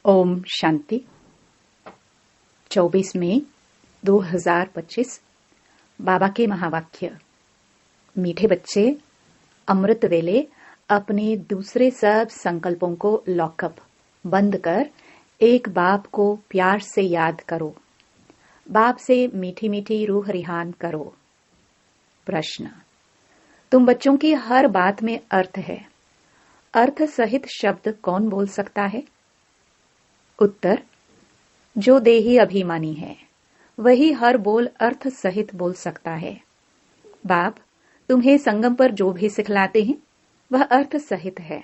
ओम शांति। 24 मई 2025। बाबा के महावाक्य। मीठे बच्चे, अमृत वेले अपने दूसरे सब संकल्पों को लॉकअप बंद कर एक बाप को प्यार से याद करो। बाप से मीठी मीठी रूह रिहान करो। प्रश्न: तुम बच्चों की हर बात में अर्थ है। अर्थ सहित शब्द कौन बोल सकता है? उत्तर: जो देही अभिमानी है वही हर बोल अर्थ सहित बोल सकता है। बाप तुम्हें संगम पर जो भी सिखलाते हैं वह अर्थ सहित है।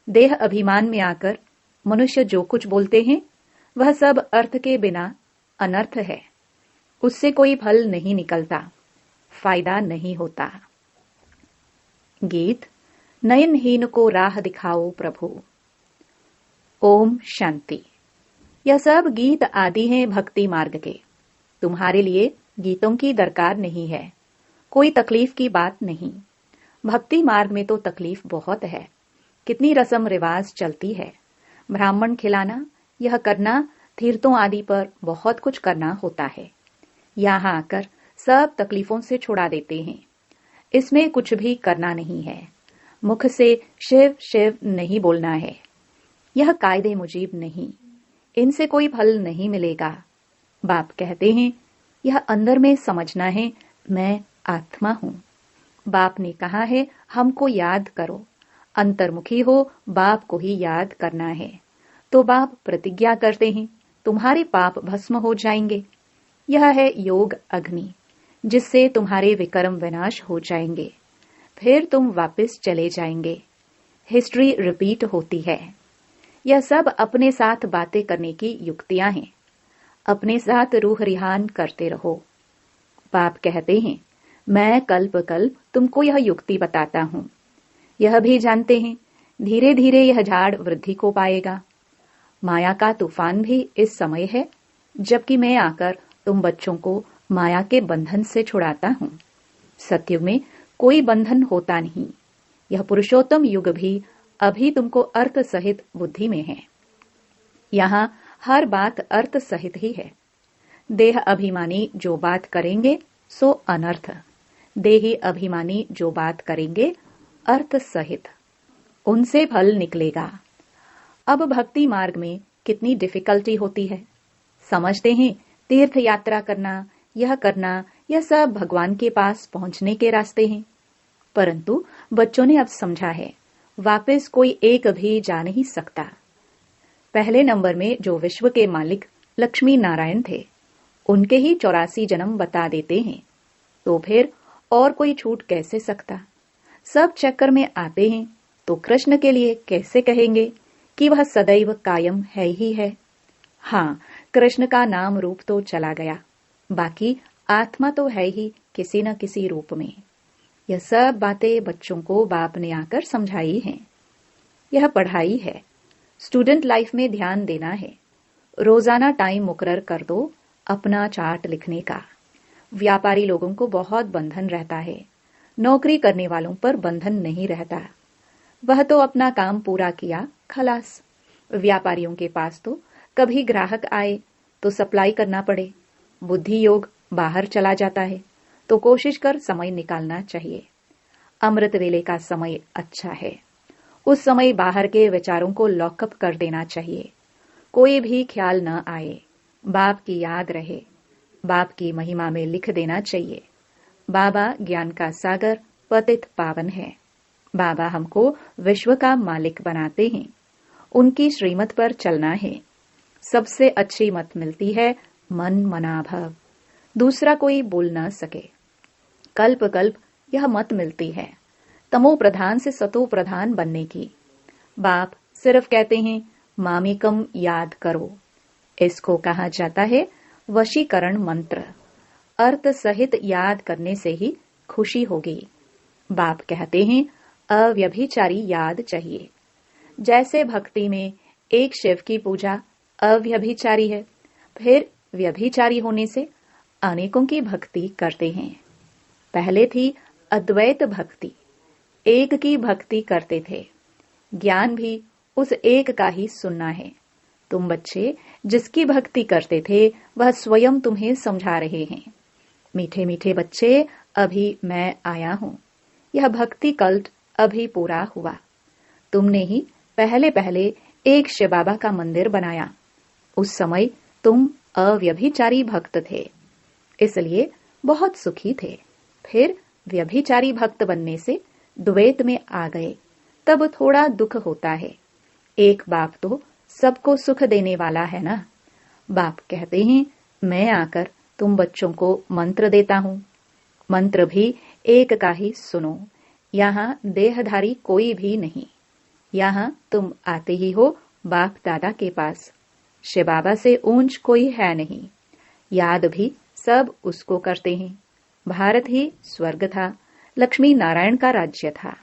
देह अभिमान में आकर मनुष्य जो कुछ बोलते हैं वह सब अर्थ के बिना अनर्थ है। उससे कोई फल नहीं निकलता, फायदा नहीं होता। गीत: नयनहीन को राह दिखाओ प्रभु। ओम शांति। यह सब गीत आदि हैं भक्ति मार्ग के। तुम्हारे लिए गीतों की दरकार नहीं है, कोई तकलीफ की बात नहीं। भक्ति मार्ग में तो तकलीफ बहुत है। कितनी रस्म रिवाज चलती है। ब्राह्मण खिलाना, यह करना, तीर्थों आदि पर बहुत कुछ करना होता है। यहाँ आकर सब तकलीफों से छुड़ा देते हैं। इसमें कुछ भी करना नहीं है। मुख से शिव शिव नहीं बोलना है। यह कायदे मुजीब नहीं। इनसे कोई फल नहीं मिलेगा। बाप कहते हैं यह अंदर में समझना है, मैं आत्मा हूं। बाप ने कहा है हमको याद करो। अंतर्मुखी हो बाप को ही याद करना है। तो बाप प्रतिज्ञा करते हैं तुम्हारे पाप भस्म हो जाएंगे। यह है योग अग्नि, जिससे तुम्हारे विकर्म विनाश हो जाएंगे। फिर तुम वापस चले जाएंगे। हिस्ट्री रिपीट होती है। यह सब अपने साथ बातें करने की युक्तियां हैं। अपने साथ रूह रिहान करते रहो। बाप कहते हैं मैं कल्प कल्प तुमको यह युक्ति बताता हूं। यह भी जानते हैं धीरे धीरे यह झाड़ वृद्धि को पाएगा। माया का तूफान भी इस समय है, जबकि मैं आकर तुम बच्चों को माया के बंधन से छुड़ाता हूं। सत्युग में कोई बंधन होता नहीं। यह पुरुषोत्तम युग भी अभी तुमको अर्थ सहित बुद्धि में है। यहाँ हर बात अर्थ सहित ही है। देह अभिमानी जो बात करेंगे सो अनर्थ, देही अभिमानी जो बात करेंगे अर्थ सहित, उनसे फल निकलेगा। अब भक्ति मार्ग में कितनी डिफिकल्टी होती है। समझते हैं तीर्थ यात्रा करना, यह सब भगवान के पास पहुंचने के रास्ते हैं। परंतु बच्चों ने अब समझा है वापस कोई एक भी जा नहीं सकता। पहले नंबर में जो विश्व के मालिक लक्ष्मी नारायण थे, उनके ही 84 जन्म बता देते हैं। तो फिर और कोई छूट कैसे सकता? सब चक्कर में आते हैं तो कृष्ण के लिए कैसे कहेंगे कि वह सदैव कायम है ही है। हाँ, कृष्ण का नाम रूप तो चला गया, बाकी आत्मा तो है ही किसी न किसी रूप में। यह सब बातें बच्चों को बाप ने आकर समझाई हैं। यह पढ़ाई है। स्टूडेंट लाइफ में ध्यान देना है। रोजाना टाइम मुकर्रर कर दो अपना चार्ट लिखने का। व्यापारी लोगों को बहुत बंधन रहता है, नौकरी करने वालों पर बंधन नहीं रहता। वह तो अपना काम पूरा किया खलास। व्यापारियों के पास तो कभी ग्राहक आए तो सप्लाई करना पड़े, बुद्धि योग बाहर चला जाता है, तो कोशिश कर समय निकालना चाहिए। अमृत वेले का समय अच्छा है। उस समय बाहर के विचारों को लॉकअप कर देना चाहिए। कोई भी ख्याल न आए, बाप की याद रहे। बाप की महिमा में लिख देना चाहिए बाबा ज्ञान का सागर पतित पावन है। बाबा हमको विश्व का मालिक बनाते हैं। उनकी श्रीमत पर चलना है। सबसे अच्छी मत मिलती है मन मना भव, दूसरा कोई बोल न सके। कल्प कल्प यह मत मिलती है तमो प्रधान से सतो प्रधान बनने की। बाप सिर्फ कहते हैं मामिकम याद करो। इसको कहा जाता है वशीकरण मंत्र। अर्थ सहित याद करने से ही खुशी होगी। बाप कहते हैं अव्यभिचारी याद चाहिए। जैसे भक्ति में एक शिव की पूजा अव्यभिचारी है, फिर व्यभिचारी होने से अनेकों की भक्ति करते हैं। पहले थी अद्वैत भक्ति, एक की भक्ति करते थे। ज्ञान भी उस एक का ही सुनना है, तुम बच्चे जिसकी भक्ति करते थे वह स्वयं तुम्हें समझा रहे हैं। मीठे मीठे बच्चे, अभी मैं आया हूँ। यह भक्ति कल्ट अभी पूरा हुआ। तुमने ही पहले पहले एक शिव बाबा का मंदिर बनाया। उस समय तुम अव्यभिचारी भक्त थे, इसलिए बहुत सुखी थे। फिर व्यभिचारी भक्त बनने से द्वैत में आ गए, तब थोड़ा दुख होता है। एक बाप तो सबको सुख देने वाला है ना। बाप कहते हैं, मैं आकर तुम बच्चों को मंत्र देता हूँ। मंत्र भी एक का ही सुनो। यहाँ देहधारी कोई भी नहीं। यहाँ तुम आते ही हो बाप दादा के पास। शिव बाबा से ऊंच कोई है नहीं। याद भी सब उसको करते हैं। भारत ही स्वर्ग था, लक्ष्मी नारायण का राज्य था।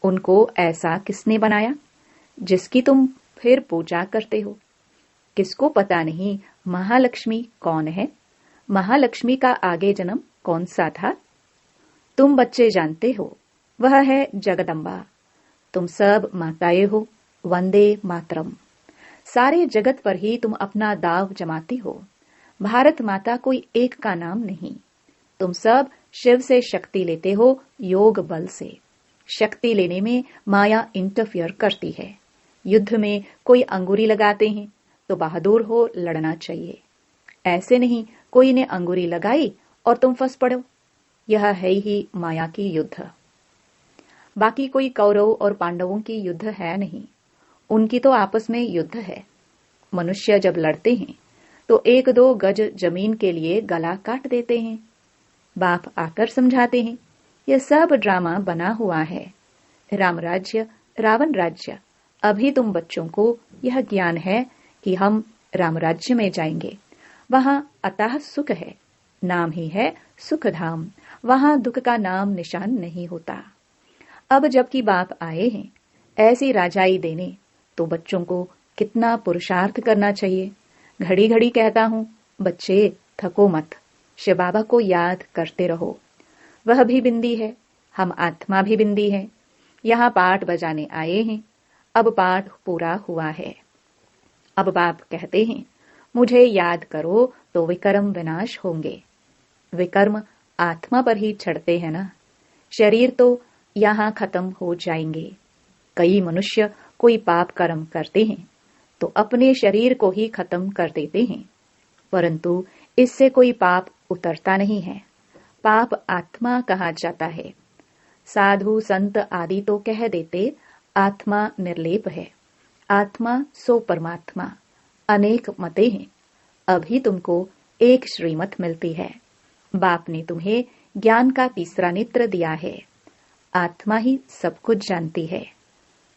उनको ऐसा किसने बनाया जिसकी तुम फिर पूजा करते हो? किसको पता नहीं महालक्ष्मी कौन है? महालक्ष्मी का आगे जन्म कौन सा था? तुम बच्चे जानते हो, वह है जगदम्बा। तुम सब माताएं हो। वंदे मातरम। सारे जगत पर ही तुम अपना दाव जमाती हो। भारत माता कोई एक का नाम नहीं। तुम सब शिव से शक्ति लेते हो, योग बल से। शक्ति लेने में माया इंटरफियर करती है। युद्ध में कोई अंगूरी लगाते हैं तो बहादुर हो, लड़ना चाहिए। ऐसे नहीं कोई ने अंगूरी लगाई और तुम फंस पड़ो। यह है ही माया की युद्ध। बाकी कोई कौरव और पांडवों की युद्ध है नहीं। उनकी तो आपस में युद्ध है। मनुष्य जब लड़ते हैं तो 1-2 गज जमीन के लिए गला काट देते हैं। बाप आकर समझाते हैं, यह सब ड्रामा बना हुआ है। राम राज्य, रावण राज्य। अभी तुम बच्चों को यह ज्ञान है कि हम राम राज्य में जाएंगे। वहां अतः सुख है, नाम ही है सुखधाम। वहां दुख का नाम निशान नहीं होता। अब जबकि बाप आए हैं ऐसी राजाई देने, तो बच्चों को कितना पुरुषार्थ करना चाहिए। घड़ी घड़ी कहता हूँ, बच्चे थको मत, शिव बाबा को याद करते रहो। वह भी बिंदी है, हम आत्मा भी बिंदी है। यहाँ पाठ बजाने आए हैं, अब पाठ पूरा हुआ है। अब बाप कहते हैं, मुझे याद करो तो विकर्म विनाश होंगे। विकर्म आत्मा पर ही चढ़ते हैं ना। शरीर तो यहाँ खत्म हो जाएंगे। कई मनुष्य कोई पाप कर्म करते हैं तो अपने शरीर को ही खत्म कर देते हैं, परंतु इससे कोई पाप उतरता नहीं है। पाप आत्मा कहा जाता है। साधु संत आदि तो कह देते आत्मा निर्लेप है। आत्मा सो परमात्मा। अनेक मते हैं। अभी तुमको एक श्रीमत मिलती है। बाप ने तुम्हें ज्ञान का तीसरा नेत्र दिया है। आत्मा ही सब कुछ जानती है।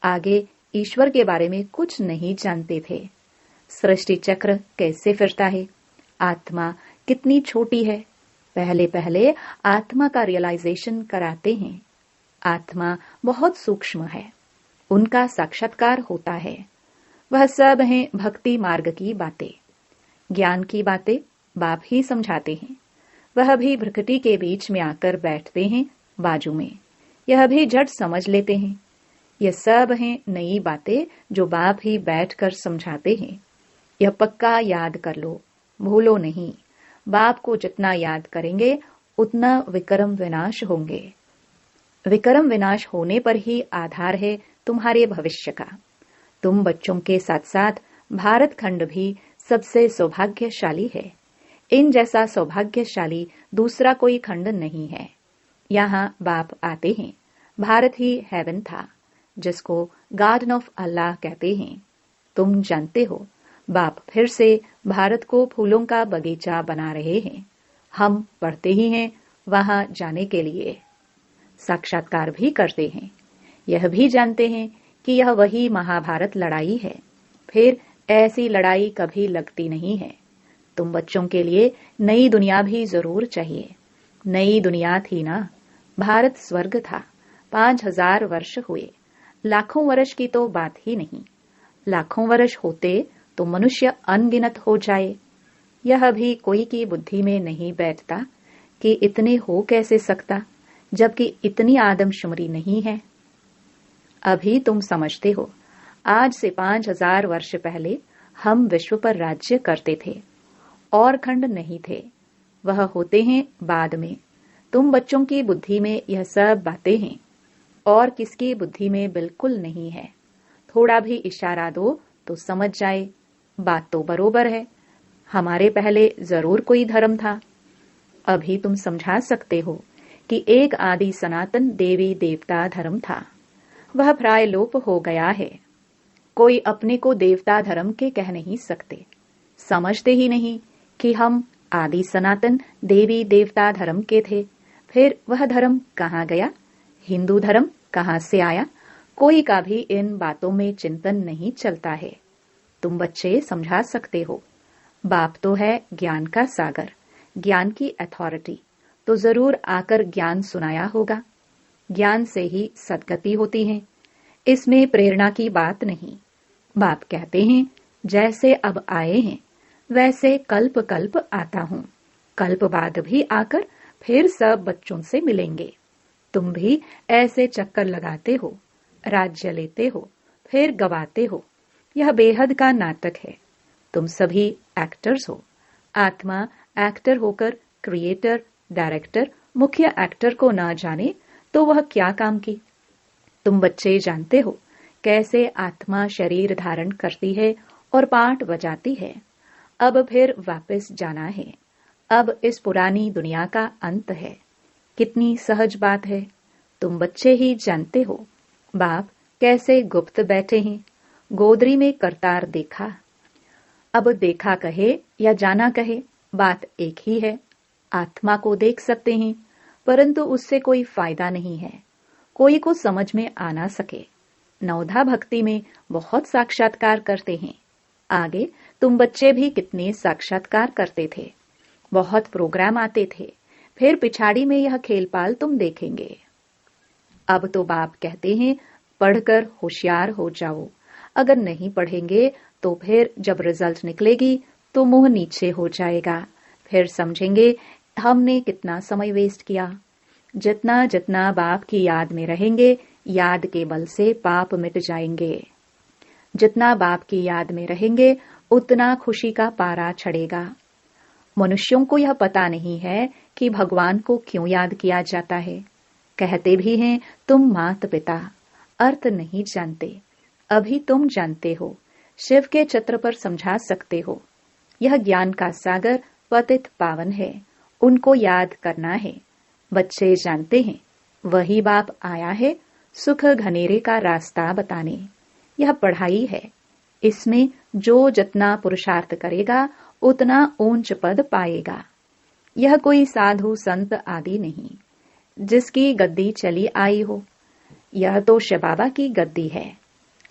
आगे ईश्वर के बारे में कुछ नहीं जानते थे। सृष्टि चक्र कैसे फिरता है, आत्मा कितनी छोटी है, पहले पहले आत्मा का रियलाइजेशन कराते हैं। आत्मा बहुत सूक्ष्म है, उनका साक्षात्कार होता है। वह सब हैं भक्ति मार्ग की बातें। ज्ञान की बातें बाप ही समझाते हैं। वह भी भ्रकटी के बीच में आकर बैठते हैं बाजू में। यह भी झट समझ लेते हैं। यह सब हैं नई बातें जो बाप ही बैठकर समझाते हैं। यह पक्का याद कर लो, भूलो नहीं। बाप को जितना याद करेंगे उतना विकर्म विनाश होंगे। विकर्म विनाश होने पर ही आधार है तुम्हारे भविष्य का। तुम बच्चों के साथ साथ भारत खंड भी सबसे सौभाग्यशाली है। इन जैसा सौभाग्यशाली दूसरा कोई खंड नहीं है। यहाँ बाप आते हैं। भारत ही हेवन था, जिसको गार्डन ऑफ अल्लाह कहते हैं। तुम जानते हो, बाप फिर से भारत को फूलों का बगीचा बना रहे हैं। हम पढ़ते ही हैं वहां जाने के लिए। साक्षात्कार भी करते हैं। यह भी जानते हैं कि यह वही महाभारत लड़ाई है। फिर ऐसी लड़ाई कभी लगती नहीं है। तुम बच्चों के लिए नई दुनिया भी जरूर चाहिए। नई दुनिया थी ना। भारत स्वर्ग था। 5000 वर्ष हुए। लाखों वर्ष की तो बात ही नहीं। लाखों वर्ष होते तो मनुष्य अनगिनत हो जाए। यह भी कोई की बुद्धि में नहीं बैठता कि इतने हो कैसे सकता, जबकि इतनी आदमशुमारी नहीं है। अभी तुम समझते हो, आज से 5000 वर्ष पहले हम विश्व पर राज्य करते थे और खंड नहीं थे, वह होते हैं बाद में। तुम बच्चों की बुद्धि में यह सब बातें हैं और किसकी बुद्धि में बिल्कुल नहीं है। थोड़ा भी इशारा दो तो समझ जाए, बात तो बरोबर है, हमारे पहले जरूर कोई धर्म था। अभी तुम समझा सकते हो कि एक आदि सनातन देवी देवता धर्म था, वह प्राय लोप हो गया है। कोई अपने को देवता धर्म के कह नहीं सकते, समझते ही नहीं कि हम आदि सनातन देवी देवता धर्म के थे। फिर वह धर्म कहाँ गया, हिंदू धर्म कहाँ से आया, कोई का भी इन बातों में चिंतन नहीं चलता है। तुम बच्चे समझा सकते हो, बाप तो है ज्ञान का सागर, ज्ञान की अथॉरिटी, तो जरूर आकर ज्ञान सुनाया होगा। ज्ञान से ही सद्गति होती है, इसमें प्रेरणा की बात नहीं। बाप कहते हैं जैसे अब आए हैं वैसे कल्प कल्प आता हूँ, कल्प बाद भी आकर फिर सब बच्चों से मिलेंगे। तुम भी ऐसे चक्कर लगाते हो, राज्य लेते हो, फिर गवाते हो। यह बेहद का नाटक है। तुम सभी एक्टर्स हो। आत्मा एक्टर होकर क्रिएटर, डायरेक्टर, मुख्य एक्टर को ना जाने तो वह क्या काम की। तुम बच्चे जानते हो कैसे आत्मा शरीर धारण करती है और पाठ बजाती है। अब फिर वापस जाना है, अब इस पुरानी दुनिया का अंत है। कितनी सहज बात है, तुम बच्चे ही जानते हो। बाप कैसे गुप्त बैठे हैं, गोदरी में करतार देखा। अब देखा कहे या जाना कहे, बात एक ही है। आत्मा को देख सकते हैं, परंतु उससे कोई फायदा नहीं है, कोई को समझ में आ ना सके। नवधा भक्ति में बहुत साक्षात्कार करते हैं। आगे तुम बच्चे भी कितने साक्षात्कार करते थे, बहुत प्रोग्राम आते थे, फिर पिछाड़ी में यह खेलपाल तुम देखेंगे। अब तो बाप कहते हैं पढ़कर होशियार हो जाओ, अगर नहीं पढ़ेंगे तो फिर जब रिजल्ट निकलेगी तो मुंह नीचे हो जाएगा, फिर समझेंगे हमने कितना समय वेस्ट किया। जितना जितना बाप की याद में रहेंगे, याद के बल से पाप मिट जाएंगे। जितना बाप की याद में रहेंगे उतना खुशी का पारा चढ़ेगा। मनुष्यों को यह पता नहीं है कि भगवान को क्यों याद किया जाता है। कहते भी हैं तुम मात पिता, अर्थ नहीं जानते। अभी तुम जानते हो, शिव के चित्र पर समझा सकते हो। यह ज्ञान का सागर पतित पावन है, उनको याद करना है। बच्चे जानते हैं वही बाप आया है सुख घनेरे का रास्ता बताने। यह पढ़ाई है, इसमें जो जितना पुरुषार्थ करेगा उतना ऊंच पद पाएगा। यह कोई साधु संत आदि नहीं जिसकी गद्दी चली आई हो, यह तो शिव बाबा की गद्दी है।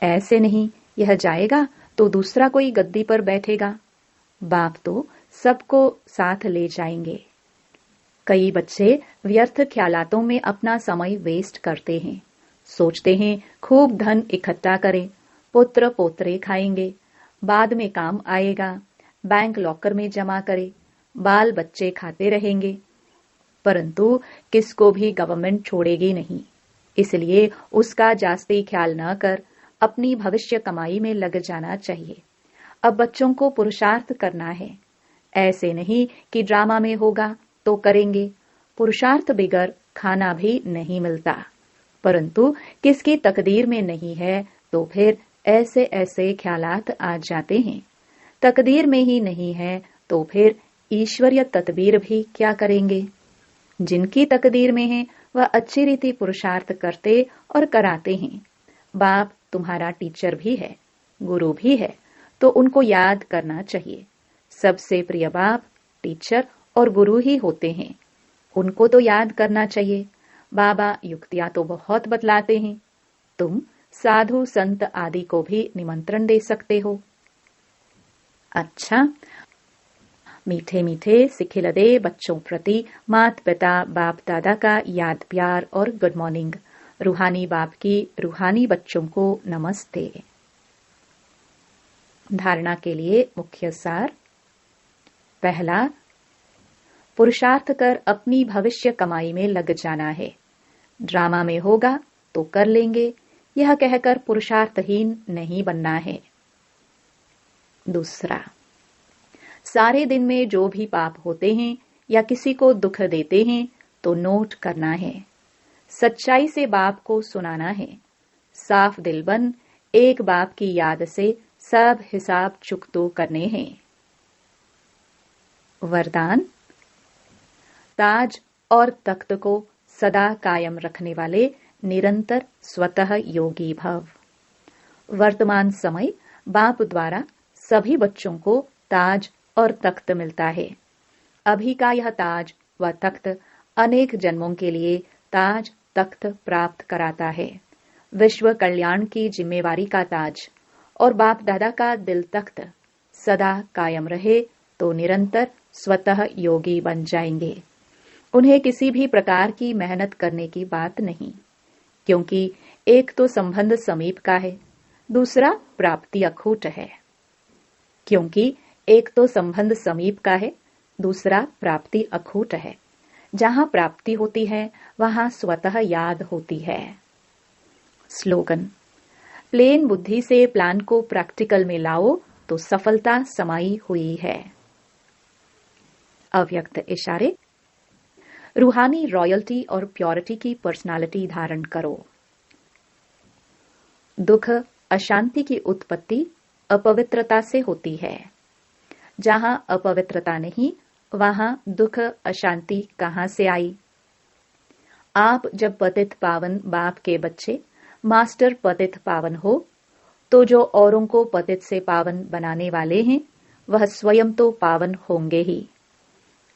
ऐसे नहीं यह जाएगा तो दूसरा कोई गद्दी पर बैठेगा। बाप तो सबको साथ ले जाएंगे। कई बच्चे व्यर्थ ख्यालातों में अपना समय वेस्ट करते हैं, सोचते हैं खूब धन इकट्ठा करें, पुत्र पोत्रे खाएंगे, बाद में काम आएगा, बैंक लॉकर में जमा करें, बाल बच्चे खाते रहेंगे। परंतु किसको भी गवर्नमेंट छोड़ेगी नहीं, इसलिए उसका जास्ती ख्याल न कर अपनी भविष्य कमाई में लग जाना चाहिए। अब बच्चों को पुरुषार्थ करना है, ऐसे नहीं कि ड्रामा में होगा तो करेंगे। पुरुषार्थ बिगर खाना भी नहीं मिलता, परंतु किसकी तकदीर में नहीं है तो फिर ऐसे ऐसे ख्यालात आ जाते हैं। तकदीर में ही नहीं है तो फिर ईश्वरीय तदबीर भी क्या करेंगे। जिनकी तकदीर में है वह अच्छी रीति पुरुषार्थ करते और कराते हैं। बाप तुम्हारा टीचर भी है, गुरु भी है, तो उनको याद करना चाहिए। सबसे प्रिय बाप टीचर और गुरु ही होते हैं, उनको तो याद करना चाहिए। बाबा युक्तियां तो बहुत बतलाते हैं, तुम साधु संत आदि को भी निमंत्रण दे सकते हो। अच्छा, मीठे मीठे सिखिलदे बच्चों प्रति मात पिता बाप दादा का याद प्यार और गुड मॉर्निंग। रूहानी बाप की रूहानी बच्चों को नमस्ते। धारणा के लिए मुख्य सार। पहला, पुरुषार्थ कर अपनी भविष्य कमाई में लग जाना है। ड्रामा में होगा तो कर लेंगे, यह कहकर पुरुषार्थहीन नहीं बनना है। दूसरा, सारे दिन में जो भी पाप होते हैं या किसी को दुख देते हैं तो नोट करना है। सच्चाई से बाप को सुनाना है। साफ दिल बन एक बाप की याद से सब हिसाब चुकतो करने हैं। वरदान, ताज और तख्त को सदा कायम रखने वाले निरंतर स्वतः योगी भव। वर्तमान समय बाप द्वारा सभी बच्चों को ताज और तख्त मिलता है। अभी का यह ताज व तख्त अनेक जन्मों के लिए ताज तख्त प्राप्त कराता है। विश्व कल्याण की जिम्मेवारी का ताज और बाप दादा का दिल तख्त सदा कायम रहे तो निरंतर स्वतः योगी बन जाएंगे। उन्हें किसी भी प्रकार की मेहनत करने की बात नहीं, क्योंकि एक तो संबंध समीप का है, दूसरा प्राप्ति अखूट है। क्योंकि एक तो संबंध समीप का है, दूसरा प्राप्ति अखूट है। जहां प्राप्ति होती है वहां स्वतः याद होती है। स्लोगन, प्लेन बुद्धि से प्लान को प्रैक्टिकल में लाओ तो सफलता समाई हुई है। अव्यक्त इशारे, रूहानी रॉयल्टी और प्योरिटी की पर्सनालिटी धारण करो। दुख अशांति की उत्पत्ति अपवित्रता से होती है। जहां अपवित्रता नहीं वहां दुख अशांति कहां से आई। आप जब पतित पावन बाप के बच्चे मास्टर पतित पावन हो तो जो औरों को पतित से पावन बनाने वाले हैं वह स्वयं तो पावन होंगे ही।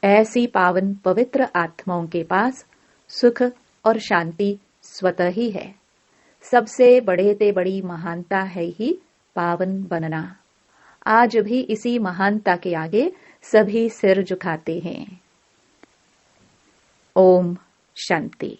ऐसी पावन पवित्र आत्माओं के पास सुख और शांति स्वतः ही है। सबसे बड़े ते बड़ी महानता है ही पावन बनना। आज भी इसी महानता के आगे सभी सिर झुकाते हैं। ओम शांति।